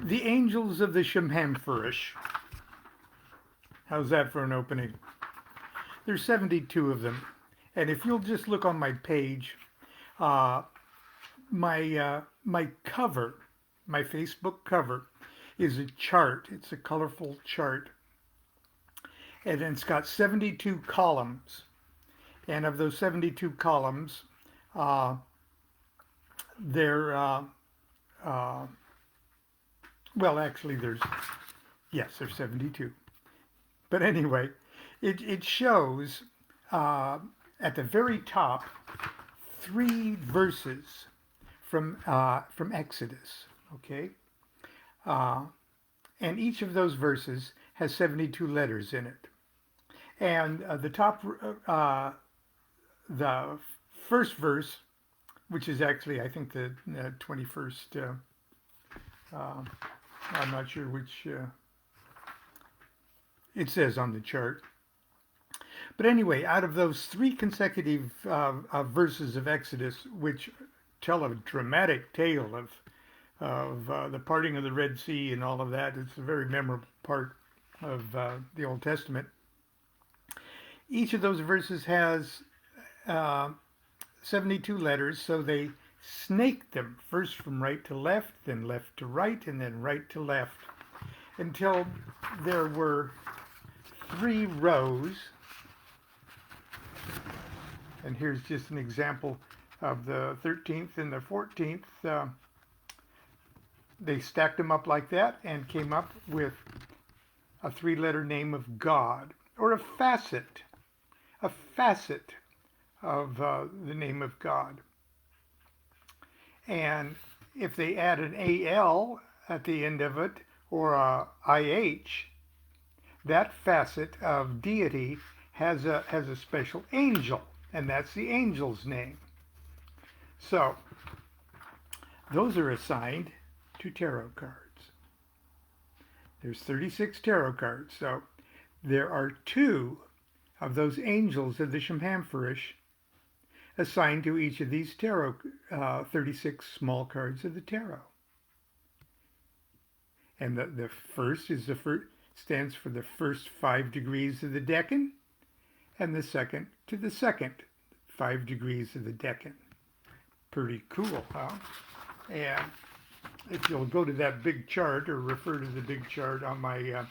The Angels of the Shamhamfurish. How's that for an opening? There's 72 of them. And if you'll just look on my page, uh, my cover, my Facebook cover, is a chart. It's a colorful chart, and it's got 72 columns. And of those 72 columns, uh, there, uh, well, actually, there's 72. But anyway, it shows uh, at the very top three verses from Exodus. Okay, uh, and each of those verses has 72 letters in it. And the first verse, which is actually I think the 21st. Uh, I'm not sure which it says on the chart. But anyway, out of those three consecutive verses of Exodus, which tell a dramatic tale of the parting of the Red Sea and all of that, it's a very memorable part of the Old Testament. Each of those verses has uh, 72 letters, so they snaked them first from right to left, then left to right, and then right to left, until there were three rows. And here's just an example of the 13th and the 14th. They stacked them up like that and came up with a three-letter name of God, or a facet of the name of God. And if they add an AL at the end of it, or a IH, that facet of deity has a special angel, and that's the angel's name. So those are assigned to tarot cards. There's 36 tarot cards, so there are two of those angels of the Shamhamfurish assigned to each of these tarot, 36 small cards of the tarot. And the first stands for the first 5 degrees of the decan, and the second to the second 5 degrees of the decan. Pretty cool, huh? And if you'll go to that big chart or refer to the big chart on my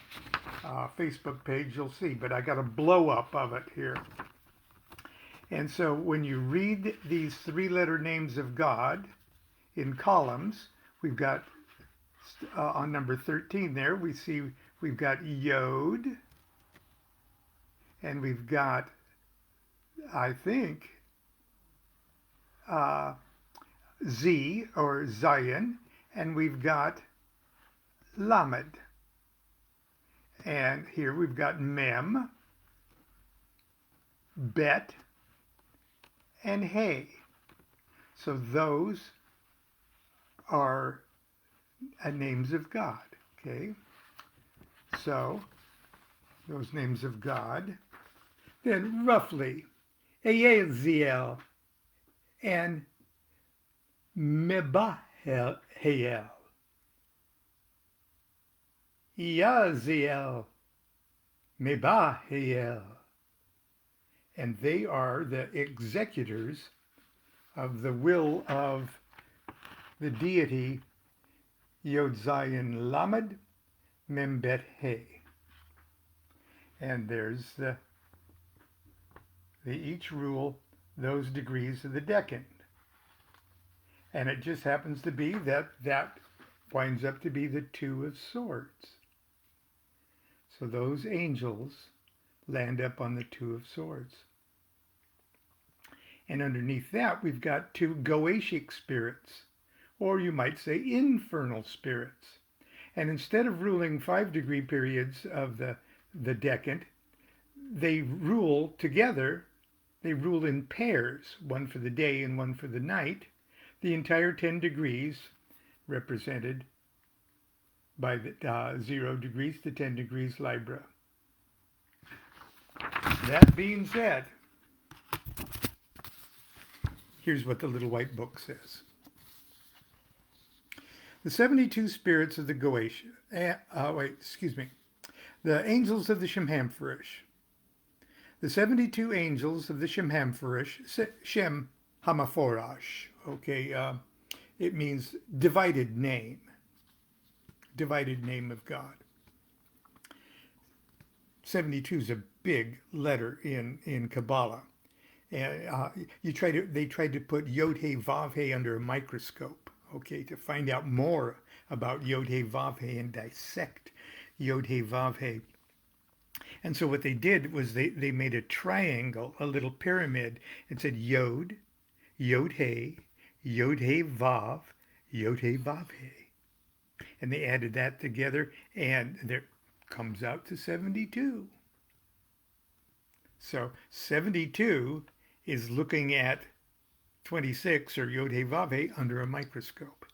Facebook page, you'll see. But I got a blow up of it here. And so when you read these three-letter names of God in columns, we've got on number 13 there, we've got Yod, and we've got, I think, Z or Zion, and we've got Lamed. And here we've got Mem, Bet, and Hey. So those are names of God, okay? So those names of God. Then roughly, Ayaziel and Mebahael, Yaziel, Mebahael, and they are the executors of the will of the deity Yod Zayin Lamed Membet He. And there's they each rule those degrees of the decan. And it just happens to be that winds up to be the Two of Swords. So those angels land up on the Two of Swords. And underneath that, we've got two Goetic spirits, or you might say infernal spirits. And instead of ruling 5-degree periods of the decant, they rule together. They rule in pairs, one for the day and one for the night, the entire 10 degrees represented by the 0 degrees to 10 degrees Libra. That being said, here's what the little white book says. The 72 spirits of the Goetia. The angels of the Shemhamferish. The 72 angels of the Shemhamferish, Shem Hamaforash. Okay, it means divided name of God. 72 is a big letter in Kabbalah. And they tried to put Yod He Vav He under a microscope, okay, to find out more about Yod He Vav He and dissect Yod He Vav He. And so what they did was they made a triangle, a little pyramid, and said Yod, Yod He Vav, Yod He Vav He. And they added that together, and there comes out to 72. So 72 is looking at 26, or Yod He Vav He, under a microscope.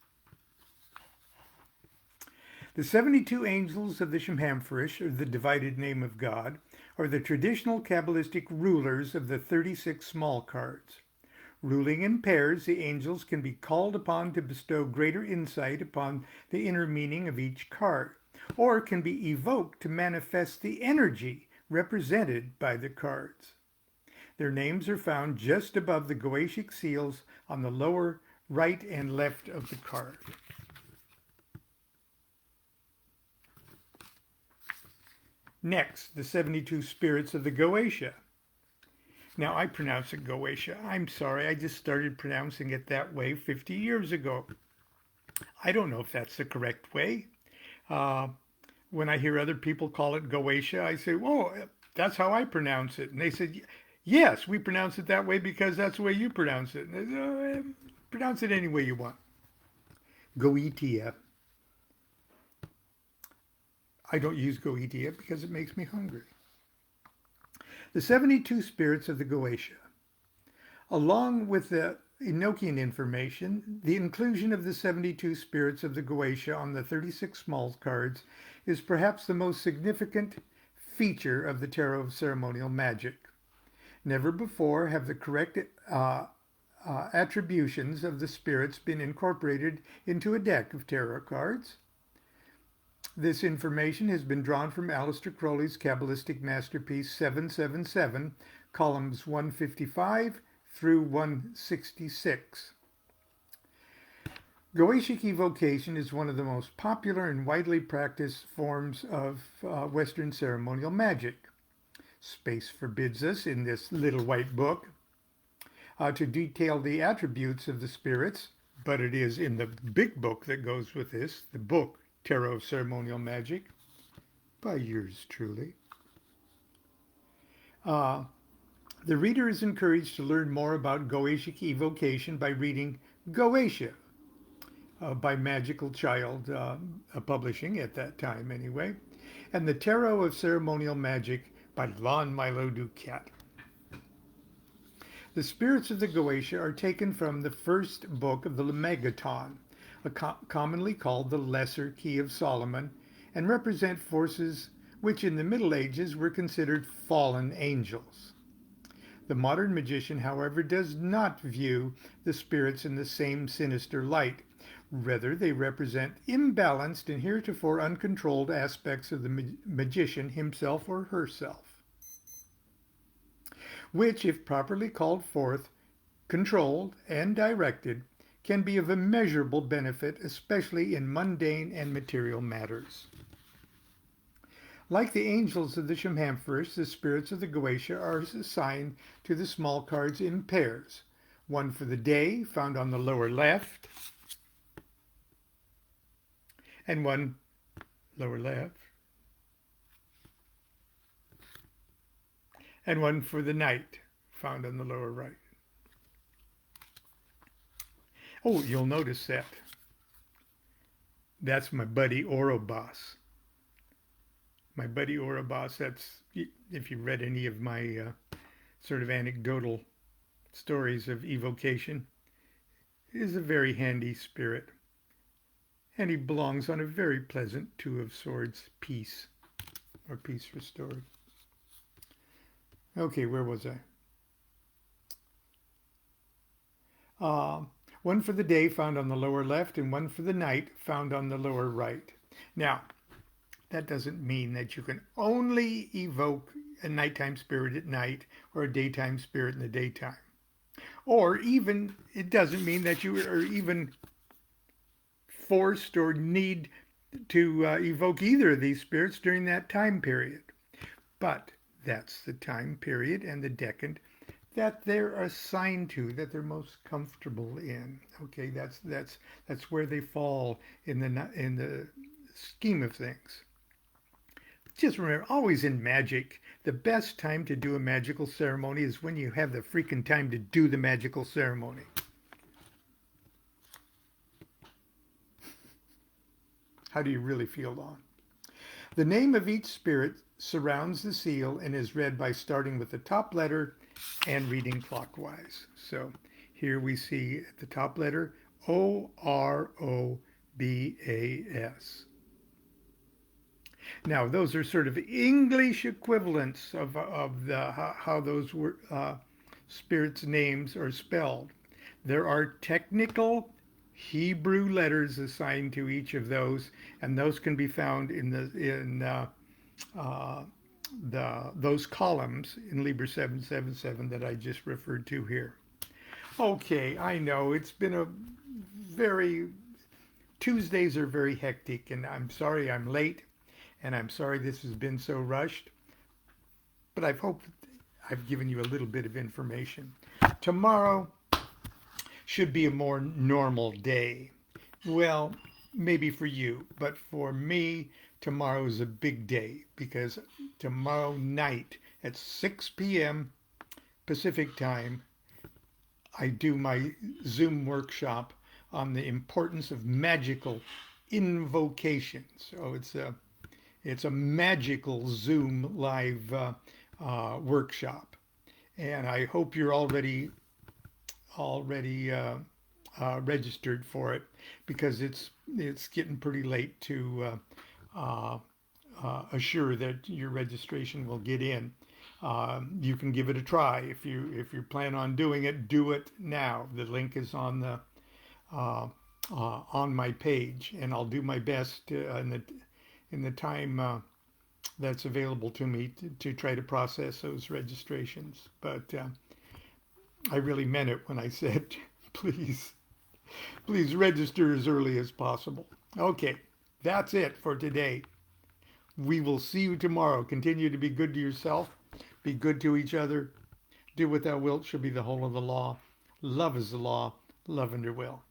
The 72 angels of the Shemhamferish, or the divided name of God, are the traditional Kabbalistic rulers of the 36 small cards. Ruling in pairs, the angels can be called upon to bestow greater insight upon the inner meaning of each card, or can be evoked to manifest the energy represented by the cards. Their names are found just above the Goetic seals on the lower right and left of the card. Next, the 72 spirits of the Goetia. Now, I pronounce it Goetia. I'm sorry, I just started pronouncing it that way 50 years ago. I don't know if that's the correct way. When I hear other people call it Goetia, I say, whoa, that's how I pronounce it. And they said, yes, we pronounce it that way because that's the way you pronounce it. And they say, pronounce it any way you want. Goetia. I don't use Goetia because it makes me hungry. The 72 spirits of the Goetia. Along with the Enochian information, the inclusion of the 72 spirits of the Goetia on the 36 small cards is perhaps the most significant feature of the Tarot of Ceremonial Magic. Never before have the correct attributions of the spirits been incorporated into a deck of tarot cards. This information has been drawn from Aleister Crowley's Kabbalistic masterpiece 777, columns 155 through 166. Goetic evocation is one of the most popular and widely practiced forms of Western ceremonial magic. Space forbids us in this little white book to detail the attributes of the spirits, but it is in the big book that goes with this, the book Tarot of Ceremonial Magic, by yours truly. The reader is encouraged to learn more about Goetic evocation by reading Goetia by Magical Child Publishing, at that time anyway, and the Tarot of Ceremonial Magic by Lon Milo DuQuette. The spirits of the Goetia are taken from the first book of the Megaton, commonly called the Lesser Key of Solomon, and represent forces which in the Middle Ages were considered fallen angels. The modern magician, however, does not view the spirits in the same sinister light. Rather, they represent imbalanced and heretofore uncontrolled aspects of the magician himself or herself, which, if properly called forth, controlled, and directed, can be of immeasurable benefit, especially in mundane and material matters. Like the angels of the Shemhamferish, the spirits of the Goetia are assigned to the small cards in pairs, one for the day, found on the lower left, and one lower left, and one for the night, found on the lower right. Oh, you'll notice that. That's my buddy Ouroboros. My buddy Ouroboros, that's, if you read any of my sort of anecdotal stories of evocation, is a very handy spirit. And he belongs on a very pleasant Two of Swords piece, or piece restored. Okay, where was I? One for the day found on the lower left and one for the night found on the lower right. Now, that doesn't mean that you can only evoke a nighttime spirit at night or a daytime spirit in the daytime. Or even, it doesn't mean that you are even forced or need to evoke either of these spirits during that time period. But that's the time period and the decade that they're assigned to, that they're most comfortable in. Okay, that's where they fall in the scheme of things. Just remember, always in magic, the best time to do a magical ceremony is when you have the freaking time to do the magical ceremony. How do you really feel, Lon? The name of each spirit surrounds the seal and is read by starting with the top letter and reading clockwise. So here we see at the top letter Orobas. Now those are sort of English equivalents of how those spirits' names are spelled. There are technical Hebrew letters assigned to each of those, and those can be found in those columns in Liber 777 that I just referred to here. Okay, I know it's been a Tuesdays are very hectic, and I'm sorry I'm late, and I'm sorry this has been so rushed, but I hope I've given you a little bit of information. Tomorrow should be a more normal day. Well, maybe for you, but for me, tomorrow is a big day because tomorrow night at 6 p.m. Pacific time, I do my Zoom workshop on the importance of magical invocation. So it's a magical Zoom live workshop, and I hope you're already registered for it because it's getting pretty late to assure that your registration will get in. You can give it a try if you plan on doing it. Do it now. The link is on the on my page, and I'll do my best in the time that's available to me to try to process those registrations. But I really meant it when I said, please register as early as possible. Okay, that's it for today. We will see you tomorrow. Continue to be good to yourself. Be good to each other. Do what thou wilt shall be the whole of the law. Love is the law. Love under will.